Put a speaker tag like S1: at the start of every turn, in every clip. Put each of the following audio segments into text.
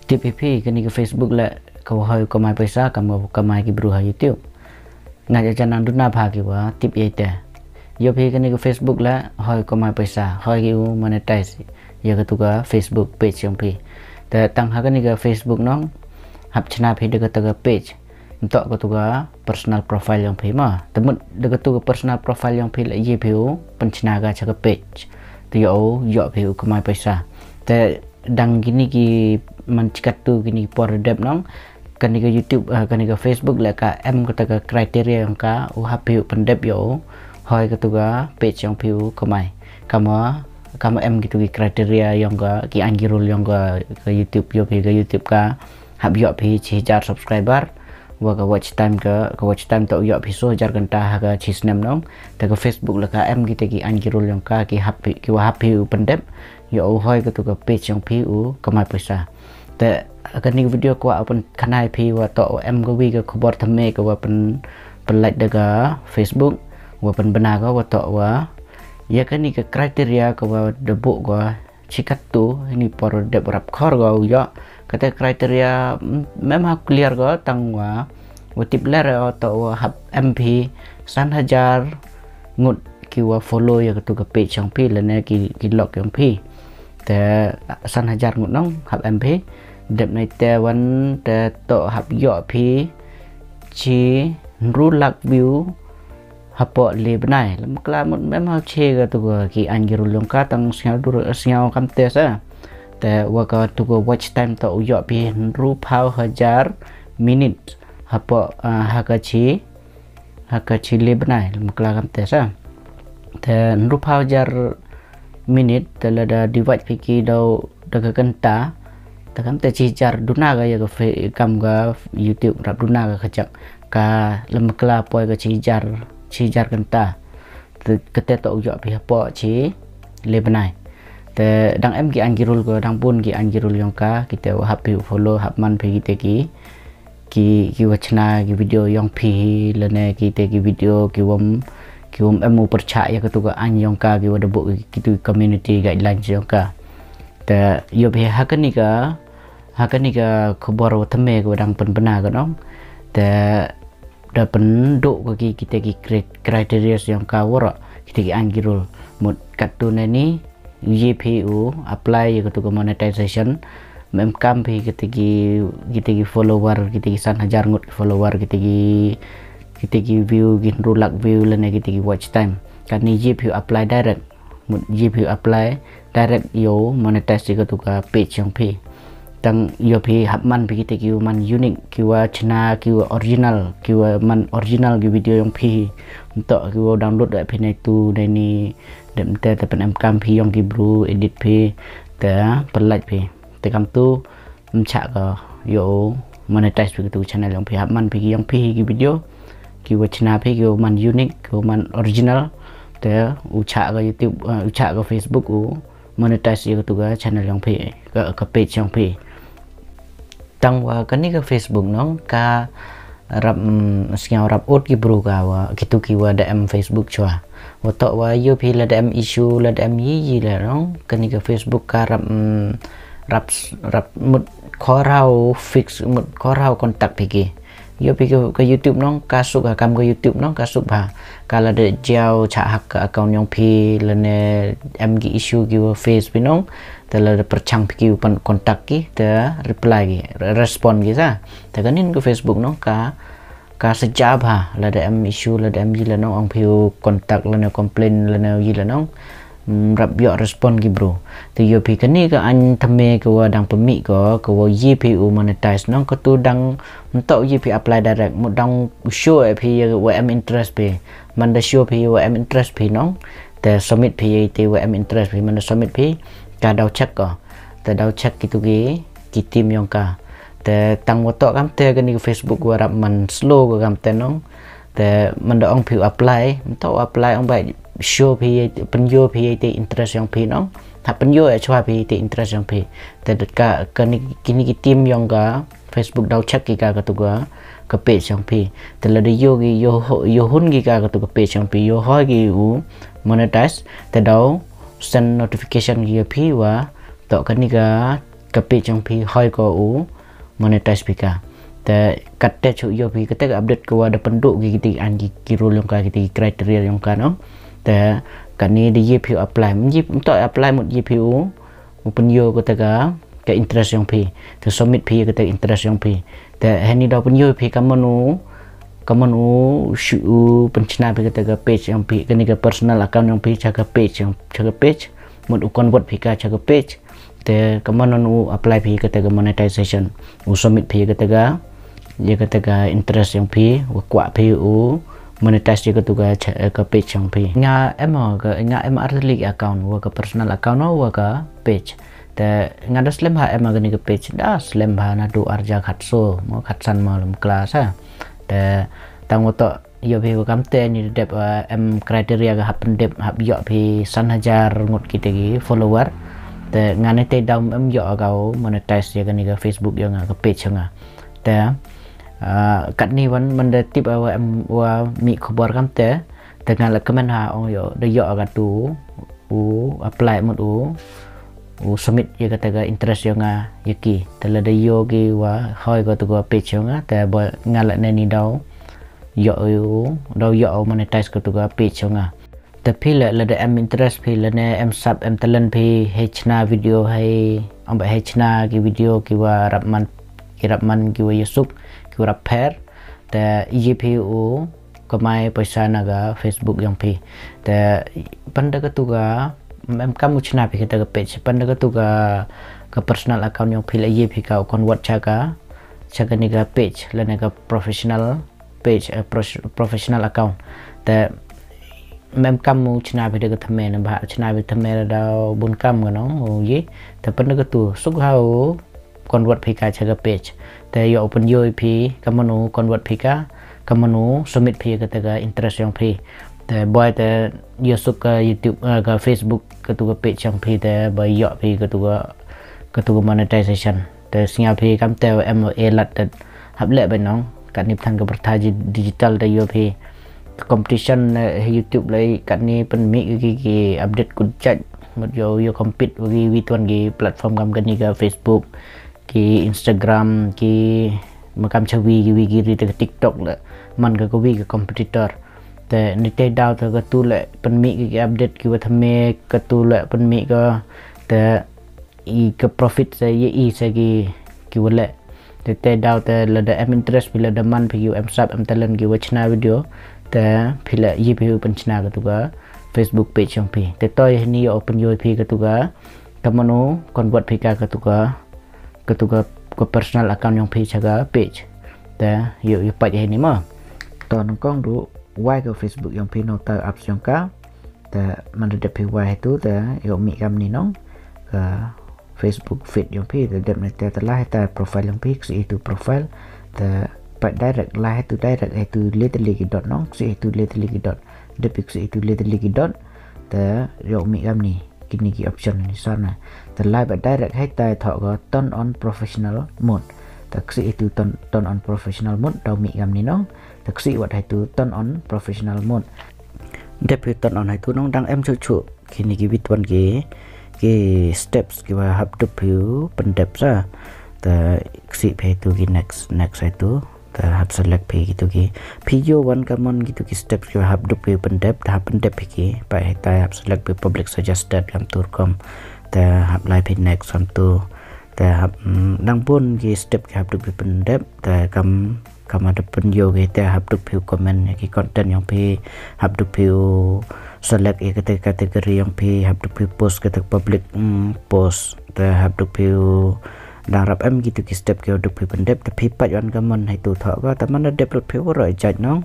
S1: tip ip kini ke Facebook la kau hai kamai paisa kamu kamai ki bru ha YouTube ngaja janang duna bhagi wa tip yete yo phi kini ke Facebook la hai kamai paisa hai ki monetize ya ke tuga Facebook page yang phi ta tang ha kini ke Facebook nong hap chana phi de ke page untuk ke tuga personal profile yang phi ma temut de ke tuga personal profile yang phi la ye phi penchana ga cha ke page tu yo phi kamai paisa ta dang gini ki mencikat tu gini por dep nong kan ke YouTube kan ke Facebook la ka em kata ka kriteria yang ka happy pendep yo hoi ke tuga page yang piu kamai kamu em gitu ki kriteria yang ka ki anggirul yang ka ke YouTube yo ke YouTube ka hab yo pi 1000 subscriber wa ka watch time to yo pi 1000 ganta ka chisnem nong ta ke Facebook la ka em gitu ki anggirul yang ka ki happy pendep yo hoi ke tuga page yang piu kamai paisa ta akan video ko apun kanai pi wa to em go wi ko bor thame ko wa pen like daga Facebook wa pen bena ko wa to wa ya kan ni ke kriteria ko wa debu ko chikat tu ini por de rap khor go yo kata kriteria memang clear go tang wa tip ler to wa hab MP 1000 ngut ki wa follow ya tu ke page yang pi lene ki log yang pi te 1000 ngut nong hab MP đẹp này teวันte to hab yo phi chi ru lak view hapo le benai lam kla một mem ha che ga tu ki angiru long ka tang siao kam te sa te wa ka tu watch time to yo phi ru phao 1000 minute hapo hakachi le benai lam kla kam te sa te ru phao 1000 minute te la da divide phi ki do daga kanta takam te cicar duna ga ya kam ga YouTube rap duna ga khajak ka lemkla poi ga cicar kanta kete to yo pi po chi lebenai te dang em ki angirul go dang pun ki angirul yang ka kita happy follow hap man pi ki wachna ki video yang pi lene ki te ki video ki wom emu percaya ke tu ga an yang ka ki wada bu ki community guidelines yang ka te yo pi hakani ka khobor thame ko dang pen bena ko nong te da pen do ko ki kita ki criteria yang ka wora kita ki angirul mut katun ni YPU apply ko to monetization mem kam phi kita ki follower kita ki 1000 ngut follower kita ki view ki rulak view lene kita ki watch time kan ni YPU apply direct mut YPU apply direct yo monetize ko to ka page yang phi tang yo phi hab man phi kita ki man unique ki wa chana ki wa original ki wa man original ki video yang phi untuk ki wa download da phi nai tu dai ni dem te pen em kam phi yang ki bru edit phi te pelaj phi te kam tu mcha ko yo monetize phi tu channel yang phi hab man phi yang phi ki video ki wa chana phi ki man unique ki man original te ucha ko YouTube ucha ko Facebook monetize yo tu ga channel yang phi ka page yang phi tang wa kani ke Facebook nong ka rap siang rap out ki bro ka wa kitu ki wa DM Facebook chwa wa to wa yo phi la DM issue la DM yi la nong kani ke Facebook ka rap mut khorau fix mut khorau contact phi ki yo phi ke YouTube nong ka suk ka kam ke YouTube nong ka suk ba kala de jao cha hak ka account yang phi la ne M ki issue ki wa face phi nong telah percang pikir pen kontak ki te reply ki respon ki sa te kanin ke Facebook nong ka sejab ha la da em issue la da em la nong ong piu kontak la ne complain la ne la nong rap yo respon ki bro te yo pi kani ka an thame ko dang pemi ko YPU monetize nong ko tu dang untuk YPU apply direct mo dang show pi wa em interest pe man da show pi wa em interest pi nong te submit pi te wa em interest pi man da submit pi ka dau check ko te dau check gitu ki tim yang ka te tang wotok kam te kani Facebook wa rap man slow ko kam te nong te man da ong piu apply to apply ong bai show pi penyo pi te interest yang pi nong ha penyo chwa pi te interest yang pi te ka kani kini ki tim yang ka Facebook dau check ki ka tu ga ka page yang pi te la de yo hun ki ka tu ka page yang pi yo ho ki monetize te dau send notification ki pi wa to kani ka ke page yang pi hoi ko u monetize pika te katte chu yo pi kete update ko ada penduk gitu anji kirul yang ka gitu kriteria yang ka no te kan ni di GPU apply untuk apply một GPU một penyo ko taga ke interest yang pi te submit pi kete interest yang pi te hani do penyo pi kamanu shu penchna pi kete page yang pi kini ke personal account yang pi jaga page một convert pi ka jaga page te kamanu apply pi kete monetization submit pi kete dia kata interest yang pi kwa pi monetize dia kata ke page yang pi nga em artilik account wa ke personal account wa ke page te nga das lem ha em ke page das lem ha na do arja khatso mo khatsan ma lem kelas ha te tang to yo pi kam te ni dep em kriteria ke happen dep hab yo pi 1,000 ngot kita gi follower te nga ne te dam em yo kau monetize dia ke Facebook yang ke page nga te kat ni wan mende tip em wa mi khabar kam te dengan la comment ha ong yo de yo ka tu apply mot submit ye kata interest yo nga yaki te la de yo ki wa hoi ko tu page yo nga te bo ngala ne ni dau yo monetize ko tu page yo nga te pi la de em interest pi la ne em sub em talent pi hna video hai ong ba hna ki video ki wa rapman ki wa yusuk kurap pair te GPU kamai paisa naga Facebook yang pi te panda ketuga kamu chna pi kita ke page panda ketuga ke personal account yang pi la pi ka convert jaga ni ga page la naga professional page professional account te kamu chna pi ke thame na ba chna pi thame da bun kam no ye te panda ketu suk hau convert pi ka jaga page te yo open yo pi kamanu convert pi ka kamanu submit pi kata interest yang pi te boy te yo suk ka YouTube ka Facebook katu page yang pi te boy yo pi katu monetization te singa pi kam te em lat te hab le ba nong kan ni thang ka berta digital te yo pi competition YouTube lai kan ni pen mi ki update ku chat mot yo compete wi tuan gi platform kam kan ni ka Facebook ki Instagram ki makam chawi ki ri te TikTok la man ka ko wi ka competitor te ni te daw te ka tu le pen mi ki update ki wa thame ka tu le pen mi ka te i ka profit se ye se ki wala te daw te la da em interest bila da man pi em sub em talent ki wa chna video te phila ye pi pen chna ka tu ka Facebook page yang pi te toy ni open yo pi ka tu ka kamano convert pi ka tu ka ketuga ke personal account yang pi jaga page te yo pat ni ma to nongkong du wai ke Facebook yang pi no ta apps yang ka te man de pi wai tu te yo mi kam ni nong ke Facebook feed yang pi te dem te lah ta profile yang pi si itu profile te pat direct lah itu direct itu literally dot nong si itu literally dot de pi si itu literally dot te yo mi kam ni kini ki option ni sana terlive direct hai tai thọ có turn on professional mode thực sự itu turn on professional mode đầu mi gam ni nong thực sự wat hai tu turn on professional mode để pi turn on hai tu nong đang em chu kini ki bitwan ki steps ki wa hab to piu pendep sa ta si pe tu ki next hai tu ta hab select pe gitu ki video one common gitu ki steps ki hab to piu pendep ki pa hai ta hab select pe public suggested kam turkom ta hab lai pe next on tu ta hab dang pun ki step ki hab to piu pendep ta kam ada penyo ki ta hab to piu comment ki content yang pe hab to piu select kategori yang pe hab to piu post kata public post ta hab to piu đang rap em gitu ki step ki được pi pendep tapi pat yon gaman hai tu tho ko ta man dep pi ro jaj nong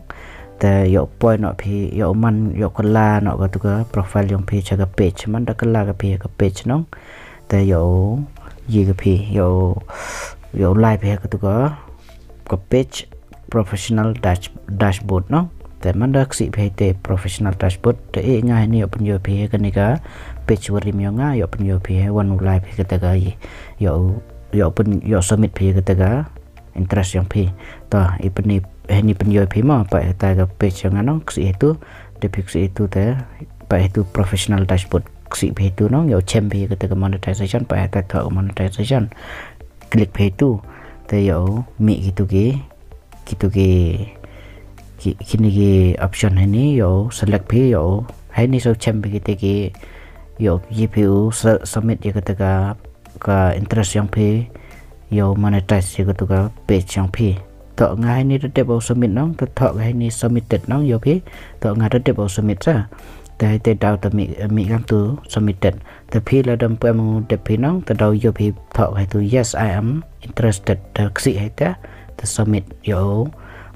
S1: ta yo point no pi yo man yo kala no ko tu ka profile yang pi cha ka page man da kala ka pi ka page nong ta yo yi ka pi yo live pi ka tu ka page professional dashboard no ta man da si pi te professional dashboard te e nya ni yo pen yo pi ka ni ka page warim yo nga yo pen yo pi one live pi ka ta ga yo submit pi kata interest yang pi ta ipni penyo pi ma pa ta ga page yang anong si itu depik si itu ta pa itu professional dashboard ksi phe tu nong yo chem phe ke monetization pa ta thọ monetization click phe tu te yo mi gitu kini ki option ini yo select phe yo hai ni so chem phe ke yo GPU submit ya ketika ka interest yang phe yo monetize ya ketika page yang phe to ngai ni de bo submit nong to thọ ngai ni submitted nong yo phe to ngai de bo submit sa te đào từ mi gam tu submitted the phi là đâm em de phi nong te đào yo phi thọ hay tu yes I am interested the ksi hay ta the submit yo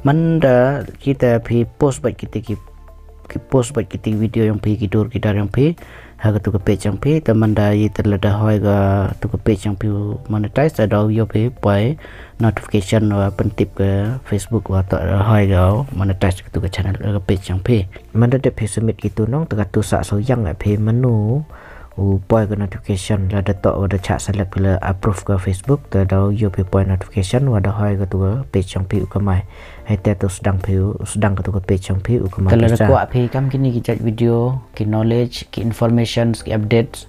S1: man da kita phi post baik kita post baik kita video yang phi kidur kita yang phi ha tu ke page yang phi teman da yi terlada hoi ga tu ke page yang phi monetize te đào yo phi pai notification và phân tip ke Facebook và to hoi ga monetize tu ke channel ke page yang phi man da de phi submit gitu nong te tu sa so yang phi menu point ke notification là đã tạo và chat select là approve ke Facebook từ đầu vô point notification và đã hỏi ke tu page trong phiu ke mai hay te tu sedang ke tu page trong phiu ke mai
S2: kalau ada kuat phi kam kini kita video ki knowledge ki information ki updates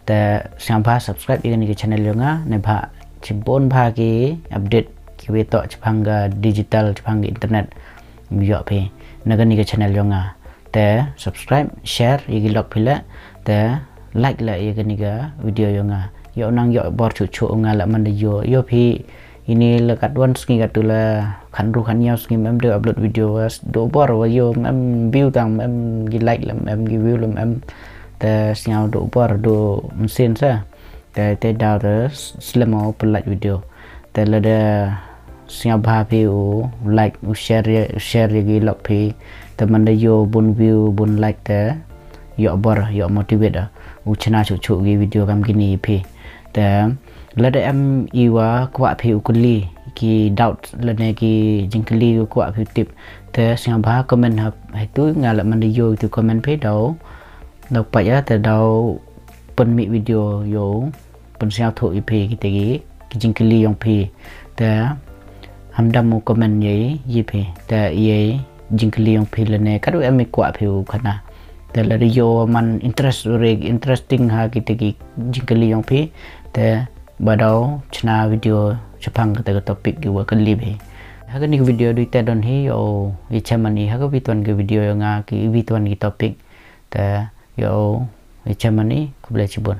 S2: te sampai subscribe ini ke channel yo nga ne bha chimpon bha ki update ki we to chhanga digital chhanga internet yo phi nagani ke channel yo nga te subscribe share yi log phila te like là cái này video yang yo nang yo bor chu nga la man yo phi ini la kat one skin kat tu la khan ru khan nhau skin em đưa upload video do bor wa yo em view tang em gi like lam em gi view lam em te nhau do bor do sin sa te down the slim up like video te la da nhau ba phi like share gi log phi te man yo bun view bun like te yo bor yo motivate chana chu cái video kam gini phi te la de em iwa kwa phi ukuli ki doubt la ne ki jingkli kwa phi tip te sang ba comment hap hai tu nga la man yo tu comment phi đâu pa ya te đâu pen mi video yo pen sang thu phi ki te ki jingkli yong phi te ham dam comment yi phi te ye jingkli yong phi la ne ka em kwa phi khana te la yo man interesting ha kita ki jingkali yang phi te badau chana video chapang te topic ki wa kan libe ha ka ni video du te don hi yo i chamani ha ka bitwan ke video nga ki bitwan ki topic te yo i chamani ku ble chibon